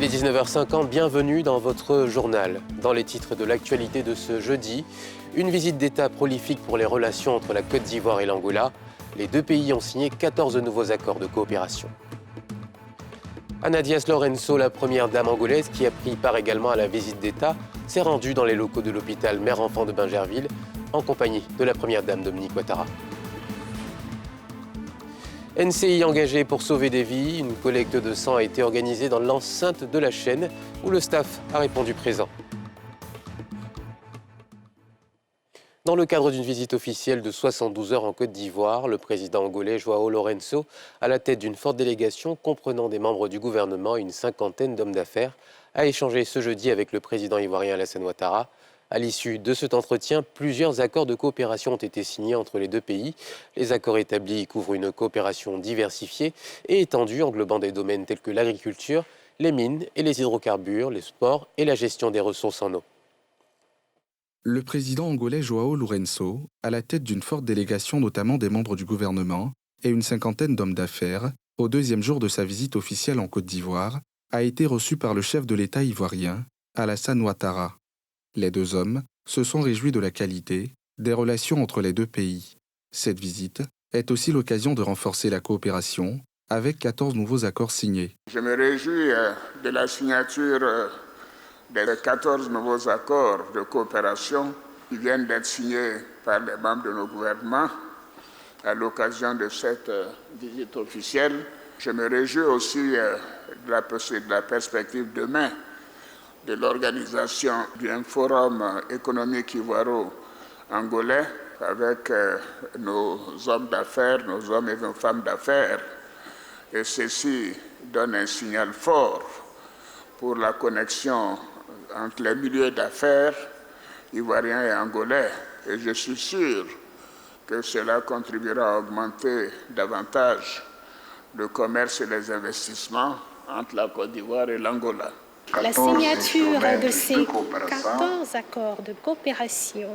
Il est 19h50, bienvenue dans votre journal. Dans les titres de l'actualité de ce jeudi, une visite d'État prolifique pour les relations entre la Côte d'Ivoire et l'Angola. Les deux pays ont signé 14 nouveaux accords de coopération. Ana Diaz Lorenzo, la première dame angolaise qui a pris part également à la visite d'État, s'est rendue dans les locaux de l'hôpital Mère-Enfant de Bingerville en compagnie de la première dame Dominique Ouattara. NCI engagé pour sauver des vies, une collecte de sang a été organisée dans l'enceinte de la chaîne où le staff a répondu présent. Dans le cadre d'une visite officielle de 72 heures en Côte d'Ivoire, le président angolais João Lourenço, à la tête d'une forte délégation comprenant des membres du gouvernement et une cinquantaine d'hommes d'affaires, a échangé ce jeudi avec le président ivoirien Alassane Ouattara. À l'issue de cet entretien, plusieurs accords de coopération ont été signés entre les deux pays. Les accords établis couvrent une coopération diversifiée et étendue, englobant des domaines tels que l'agriculture, les mines et les hydrocarbures, les sports et la gestion des ressources en eau. Le président angolais João Lourenço, à la tête d'une forte délégation notamment des membres du gouvernement et une cinquantaine d'hommes d'affaires, au deuxième jour de sa visite officielle en Côte d'Ivoire, a été reçu par le chef de l'État ivoirien, Alassane Ouattara. Les deux hommes se sont réjouis de la qualité des relations entre les deux pays. Cette visite est aussi l'occasion de renforcer la coopération avec 14 nouveaux accords signés. Je me réjouis de la signature des 14 nouveaux accords de coopération qui viennent d'être signés par les membres de nos gouvernements à l'occasion de cette visite officielle. Je me réjouis aussi de la perspective demain de l'organisation d'un forum économique ivoiro-angolais avec nos hommes d'affaires, nos hommes et nos femmes d'affaires. Et ceci donne un signal fort pour la connexion entre les milieux d'affaires ivoiriens et angolais. Et je suis sûr que cela contribuera à augmenter davantage le commerce et les investissements entre la Côte d'Ivoire et l'Angola. La signature de ces 14 accords de coopération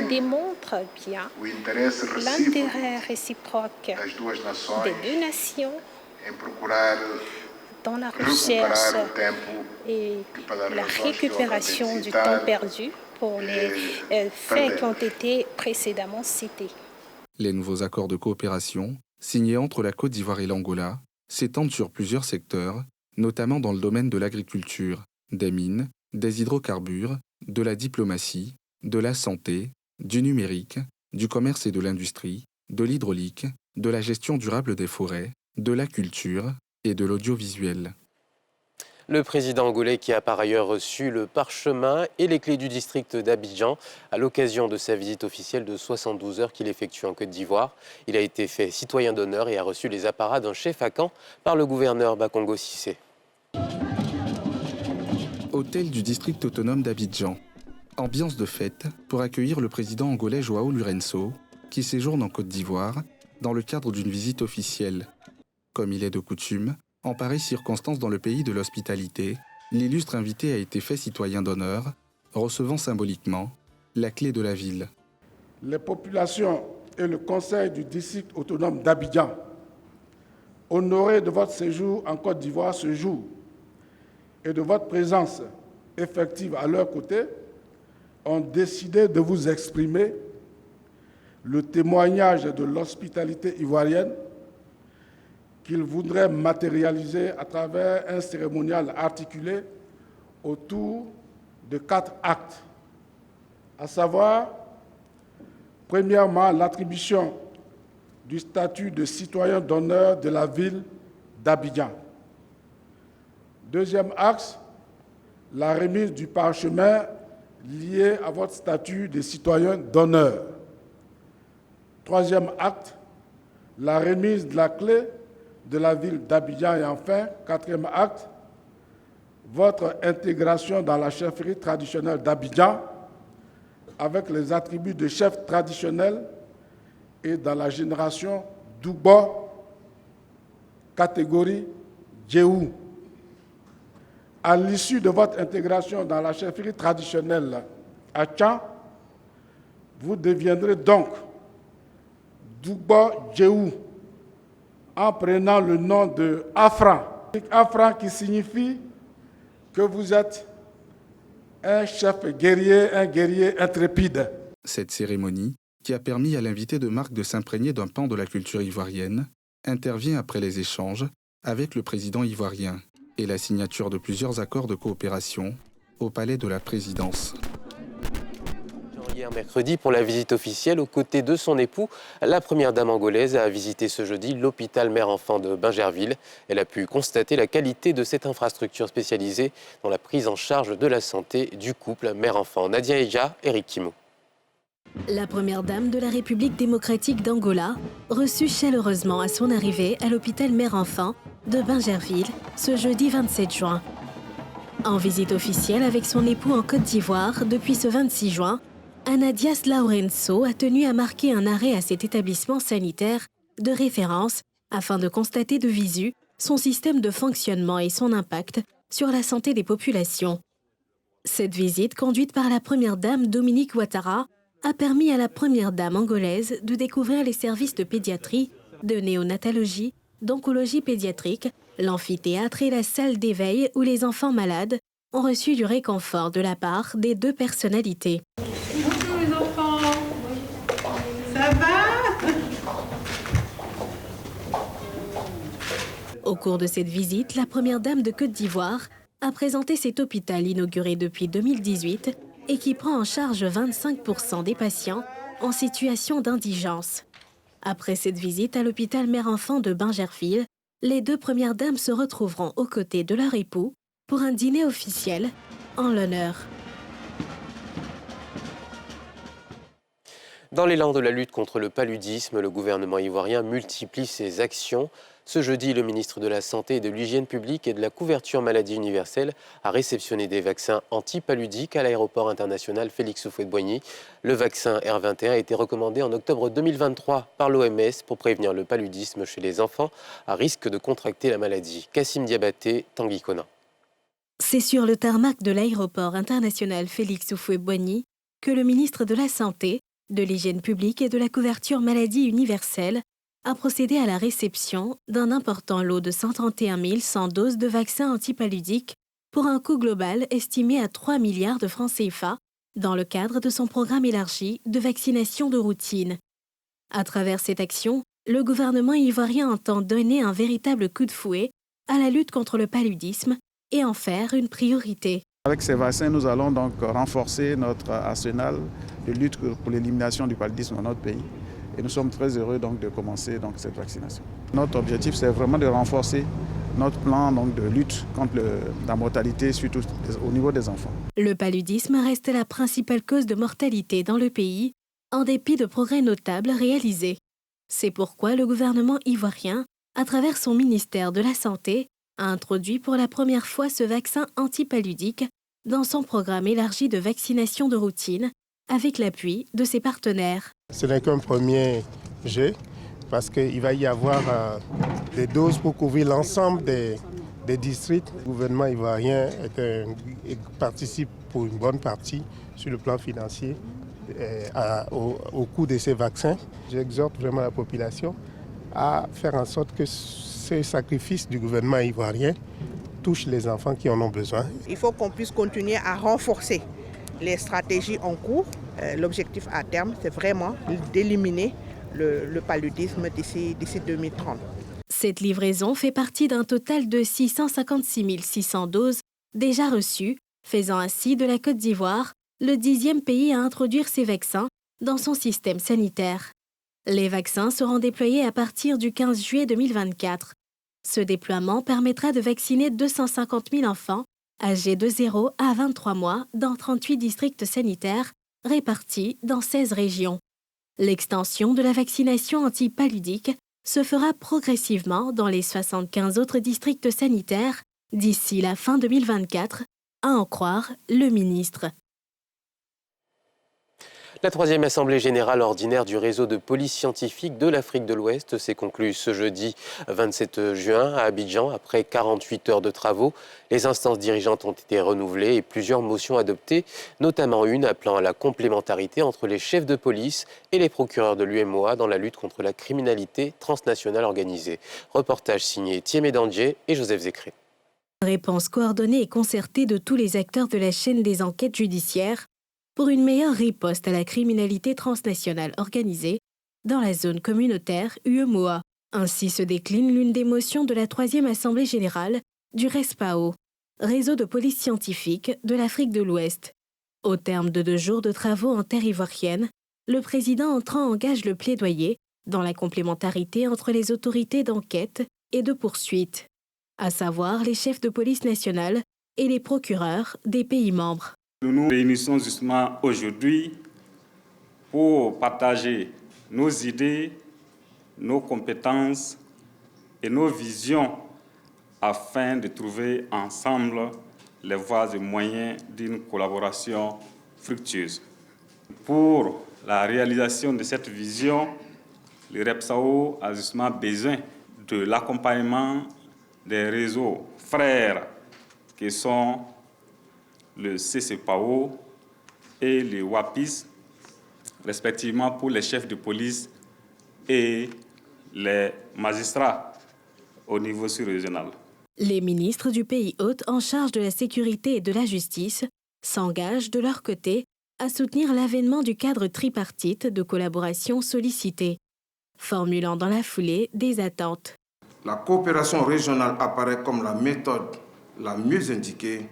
démontre bien l'intérêt réciproque des deux nations dans la recherche et la récupération du temps perdu pour les faits qui ont été précédemment cités. Les nouveaux accords de coopération, signés entre la Côte d'Ivoire et l'Angola, s'étendent sur plusieurs secteurs, notamment dans le domaine de l'agriculture, des mines, des hydrocarbures, de la diplomatie, de la santé, du numérique, du commerce et de l'industrie, de l'hydraulique, de la gestion durable des forêts, de la culture et de l'audiovisuel. Le président angolais qui a par ailleurs reçu le parchemin et les clés du district d'Abidjan à l'occasion de sa visite officielle de 72 heures qu'il effectue en Côte d'Ivoire. Il a été fait citoyen d'honneur et a reçu les apparats d'un chef à camp par le gouverneur Bakongo Cissé. Hôtel du district autonome d'Abidjan. Ambiance de fête pour accueillir le président angolais João Lourenço, qui séjourne en Côte d'Ivoire dans le cadre d'une visite officielle. Comme il est de coutume, en pareille circonstance dans le pays de l'hospitalité, l'illustre invité a été fait citoyen d'honneur, recevant symboliquement la clé de la ville. Les populations et le conseil du district autonome d'Abidjan, honorés de votre séjour en Côte d'Ivoire ce jour et de votre présence effective à leur côté, ont décidé de vous exprimer le témoignage de l'hospitalité ivoirienne qu'ils voudraient matérialiser à travers un cérémonial articulé autour de 4 actes, à savoir, premièrement, l'attribution du statut de citoyen d'honneur de la ville d'Abidjan. Deuxième axe, la remise du parchemin lié à votre statut de citoyen d'honneur. Troisième acte, la remise de la clé de la ville d'Abidjan. Et enfin, quatrième acte, votre intégration dans la chefferie traditionnelle d'Abidjan avec les attributs de chef traditionnel et dans la génération Doubo, catégorie Djéou. À l'issue de votre intégration dans la chefferie traditionnelle à Tchan, vous deviendrez donc Doubo Djéou en prenant le nom de Afran Afran qui signifie que vous êtes un chef guerrier, un guerrier intrépide. Cette cérémonie, qui a permis à l'invité de marque de s'imprégner d'un pan de la culture ivoirienne, intervient après les échanges avec le président ivoirien et la signature de plusieurs accords de coopération au palais de la présidence. Hier mercredi, pour la visite officielle, aux côtés de son époux, la première dame angolaise a visité ce jeudi l'hôpital mère-enfant de Bingerville. Elle a pu constater la qualité de cette infrastructure spécialisée dans la prise en charge de la santé du couple mère-enfant. Nadia Eja, Eric Kimo. La première dame de la République démocratique d'Angola, reçue chaleureusement à son arrivée à l'hôpital mère-enfant de Bingerville ce jeudi 27 juin. En visite officielle avec son époux en Côte d'Ivoire depuis ce 26 juin, Anadias Laurenso a tenu à marquer un arrêt à cet établissement sanitaire de référence afin de constater de visu son système de fonctionnement et son impact sur la santé des populations. Cette visite, conduite par la première dame Dominique Ouattara, a permis à la première dame angolaise de découvrir les services de pédiatrie, de néonatologie, d'oncologie pédiatrique, l'amphithéâtre et la salle d'éveil où les enfants malades ont reçu du réconfort de la part des deux personnalités. Bonjour les enfants, ça va? Au cours de cette visite, la première dame de Côte d'Ivoire a présenté cet hôpital inauguré depuis 2018 et qui prend en charge 25% des patients en situation d'indigence. Après cette visite à l'hôpital mère-enfant de Bingerville, les deux premières dames se retrouveront aux côtés de leur époux pour un dîner officiel en l'honneur. Dans l'élan de la lutte contre le paludisme, le gouvernement ivoirien multiplie ses actions. Ce jeudi, le ministre de la Santé et de l'Hygiène publique et de la couverture maladie universelle a réceptionné des vaccins anti-paludiques à l'aéroport international Félix Houphouët-Boigny. Le vaccin R21 a été recommandé en octobre 2023 par l'OMS pour prévenir le paludisme chez les enfants à risque de contracter la maladie. Kassim Diabaté, Tanguy Conin. C'est sur le tarmac de l'aéroport international Félix Houphouët-Boigny que le ministre de la Santé, de l'Hygiène publique et de la couverture maladie universelle a procédé à la réception d'un important lot de 131 100 doses de vaccins antipaludiques pour un coût global estimé à 3 milliards de francs CFA dans le cadre de son programme élargi de vaccination de routine. À travers cette action, le gouvernement ivoirien entend donner un véritable coup de fouet à la lutte contre le paludisme et en faire une priorité. Avec ces vaccins, nous allons donc renforcer notre arsenal de lutte pour l'élimination du paludisme dans notre pays. Et nous sommes très heureux donc de commencer donc cette vaccination. Notre objectif, c'est vraiment de renforcer notre plan donc de lutte contre la mortalité, surtout au niveau des enfants. Le paludisme reste la principale cause de mortalité dans le pays, en dépit de progrès notables réalisés. C'est pourquoi le gouvernement ivoirien, à travers son ministère de la Santé, a introduit pour la première fois ce vaccin antipaludique dans son programme élargi de vaccination de routine, avec l'appui de ses partenaires. Ce n'est qu'un premier jet, parce qu'il va y avoir des doses pour couvrir l'ensemble des districts. Le gouvernement ivoirien participe pour une bonne partie sur le plan financier au coût de ces vaccins. J'exhorte vraiment la population à faire en sorte que ce sacrifice du gouvernement ivoirien touche les enfants qui en ont besoin. Il faut qu'on puisse continuer à renforcer les stratégies en cours. L'objectif à terme, c'est vraiment d'éliminer le paludisme d'ici 2030. Cette livraison fait partie d'un total de 656 600 doses déjà reçues, faisant ainsi de la Côte d'Ivoire le 10e pays à introduire ces vaccins dans son système sanitaire. Les vaccins seront déployés à partir du 15 juillet 2024. Ce déploiement permettra de vacciner 250 000 enfants âgés de 0 à 23 mois dans 38 districts sanitaires répartis dans 16 régions. L'extension de la vaccination antipaludique se fera progressivement dans les 75 autres districts sanitaires d'ici la fin 2024, à en croire le ministre. La troisième assemblée générale ordinaire du réseau de police scientifique de l'Afrique de l'Ouest s'est conclue ce jeudi 27 juin à Abidjan après 48 heures de travaux. Les instances dirigeantes ont été renouvelées et plusieurs motions adoptées, notamment une appelant à la complémentarité entre les chefs de police et les procureurs de l'UMOA dans la lutte contre la criminalité transnationale organisée. Reportage signé Thiemé Dandier et Joseph Zécré. Réponse coordonnée et concertée de tous les acteurs de la chaîne des enquêtes judiciaires pour une meilleure riposte à la criminalité transnationale organisée dans la zone communautaire UEMOA. Ainsi se décline l'une des motions de la troisième assemblée générale du RESPAO, réseau de police scientifique de l'Afrique de l'Ouest. Au terme de 2 jours de travaux en terre ivoirienne, le président entrant engage le plaidoyer dans la complémentarité entre les autorités d'enquête et de poursuite, à savoir les chefs de police nationale et les procureurs des pays membres. Nous nous réunissons justement aujourd'hui pour partager nos idées, nos compétences et nos visions afin de trouver ensemble les voies et moyens d'une collaboration fructueuse. Pour la réalisation de cette vision, le REPSAO a justement besoin de l'accompagnement des réseaux frères qui sont le CCPAO et le WAPIS, respectivement pour les chefs de police et les magistrats au niveau sous-régional. Les ministres du pays hôte en charge de la sécurité et de la justice s'engagent de leur côté à soutenir l'avènement du cadre tripartite de collaboration sollicité, formulant dans la foulée des attentes. La coopération régionale apparaît comme la méthode la mieux indiquée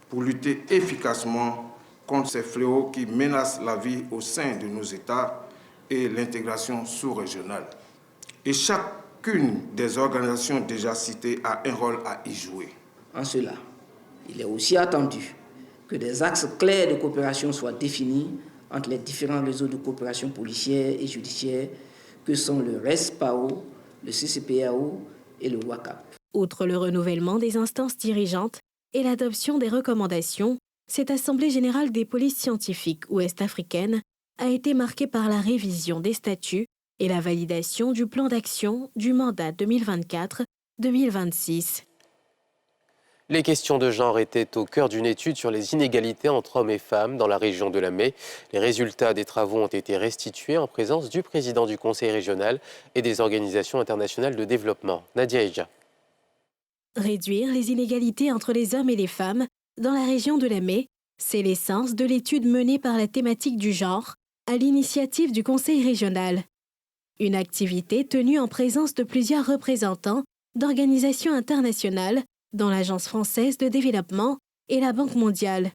pour lutter efficacement contre ces fléaux qui menacent la vie au sein de nos États et l'intégration sous-régionale. Et chacune des organisations déjà citées a un rôle à y jouer. En cela, il est aussi attendu que des axes clairs de coopération soient définis entre les différents réseaux de coopération policière et judiciaire que sont le RESPAO, le CCPAO et le WACAP. Outre le renouvellement des instances dirigeantes et l'adoption des recommandations, cette Assemblée générale des polices scientifiques ouest-africaines a été marquée par la révision des statuts et la validation du plan d'action du mandat 2024-2026. Les questions de genre étaient au cœur d'une étude sur les inégalités entre hommes et femmes dans la région de la Mai. Les résultats des travaux ont été restitués en présence du président du Conseil régional et des organisations internationales de développement. Nadia Eja. Réduire les inégalités entre les hommes et les femmes dans la région de la Mai, c'est l'essence de l'étude menée par la thématique du genre à l'initiative du Conseil régional. Une activité tenue en présence de plusieurs représentants d'organisations internationales, dont l'Agence française de développement et la Banque mondiale.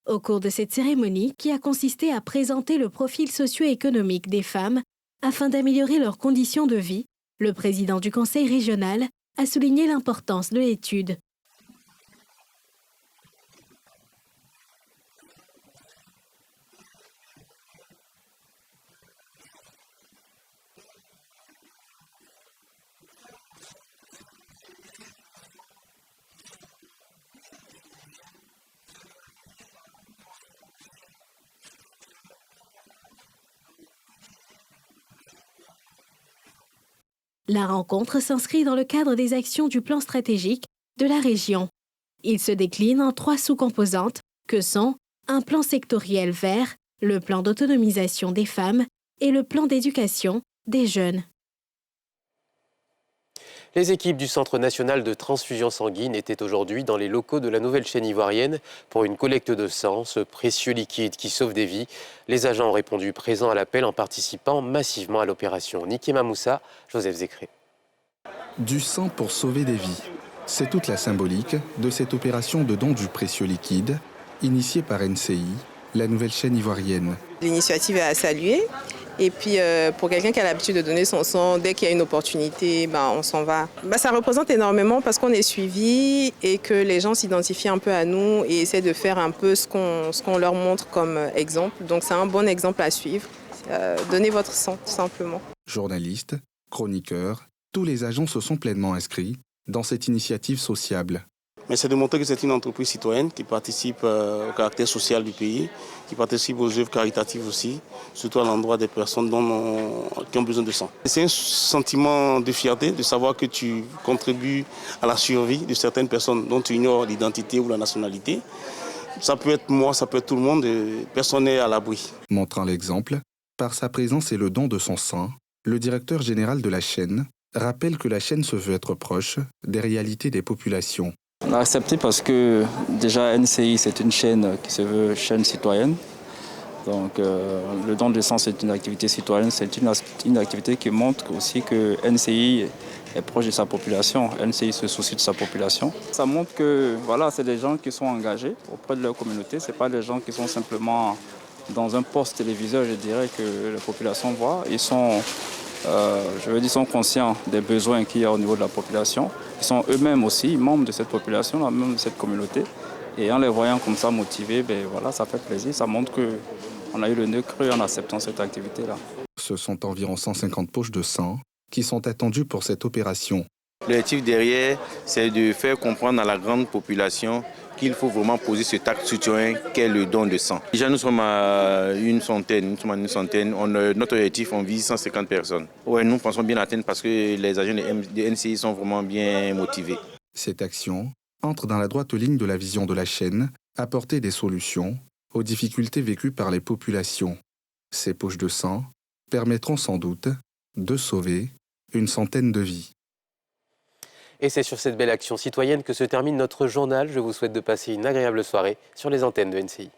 Au cours de cette cérémonie, qui a consisté à présenter le profil socio-économique des femmes afin d'améliorer leurs conditions de vie, le président du Conseil régional a souligné l'importance de l'étude. La rencontre s'inscrit dans le cadre des actions du plan stratégique de la région. Il se décline en 3 sous-composantes que sont un plan sectoriel vert, le plan d'autonomisation des femmes et le plan d'éducation des jeunes. Les équipes du Centre national de transfusion sanguine étaient aujourd'hui dans les locaux de la nouvelle chaîne ivoirienne pour une collecte de sang, ce précieux liquide qui sauve des vies. Les agents ont répondu présents à l'appel en participant massivement à l'opération. Nikema Moussa, Joseph Zécré. Du sang pour sauver des vies. C'est toute la symbolique de cette opération de don du précieux liquide, initiée par NCI, la nouvelle chaîne ivoirienne. L'initiative est à saluer. Et puis pour quelqu'un qui a l'habitude de donner son sang, dès qu'il y a une opportunité, on s'en va. Ça représente énormément parce qu'on est suivi et que les gens s'identifient un peu à nous et essaient de faire un peu ce qu'on leur montre comme exemple. Donc c'est un bon exemple à suivre. Donnez votre sang, tout simplement. Journalistes, chroniqueurs, tous les agents se sont pleinement inscrits dans cette initiative sociable. Mais c'est de montrer que c'est une entreprise citoyenne qui participe au caractère social du pays, qui participe aux œuvres caritatives aussi, surtout à l'endroit des personnes qui ont besoin de sang. C'est un sentiment de fierté de savoir que tu contribues à la survie de certaines personnes dont tu ignores l'identité ou la nationalité. Ça peut être moi, ça peut être tout le monde, personne n'est à l'abri. Montrant l'exemple, par sa présence et le don de son sang, le directeur général de la chaîne rappelle que la chaîne se veut être proche des réalités des populations. On a accepté parce que déjà NCI c'est une chaîne qui se veut chaîne citoyenne. Donc le don de sang c'est une activité citoyenne, c'est une activité qui montre aussi que NCI est proche de sa population, NCI se soucie de sa population. Ça montre que voilà, c'est des gens qui sont engagés auprès de leur communauté, ce n'est pas des gens qui sont simplement dans un poste téléviseur, je dirais, que la population voit. Ils sont sont conscients des besoins qu'il y a au niveau de la population. Ils sont eux-mêmes aussi membres de cette population, même de cette communauté. Et en les voyant comme ça motivés, ça fait plaisir. Ça montre qu'on a eu le nez creux en acceptant cette activité-là. Ce sont environ 150 poches de sang qui sont attendues pour cette opération. L'objectif derrière, c'est de faire comprendre à la grande population qu'il faut vraiment poser cet acte citoyen qu'est le don de sang. Déjà, nous sommes à une centaine. Notre objectif, on vise 150 personnes. Ouais, nous pensons bien atteindre parce que les agents de NCI sont vraiment bien motivés. Cette action entre dans la droite ligne de la vision de la chaîne, apporter des solutions aux difficultés vécues par les populations. Ces poches de sang permettront sans doute de sauver une centaine de vies. Et c'est sur cette belle action citoyenne que se termine notre journal. Je vous souhaite de passer une agréable soirée sur les antennes de NCI.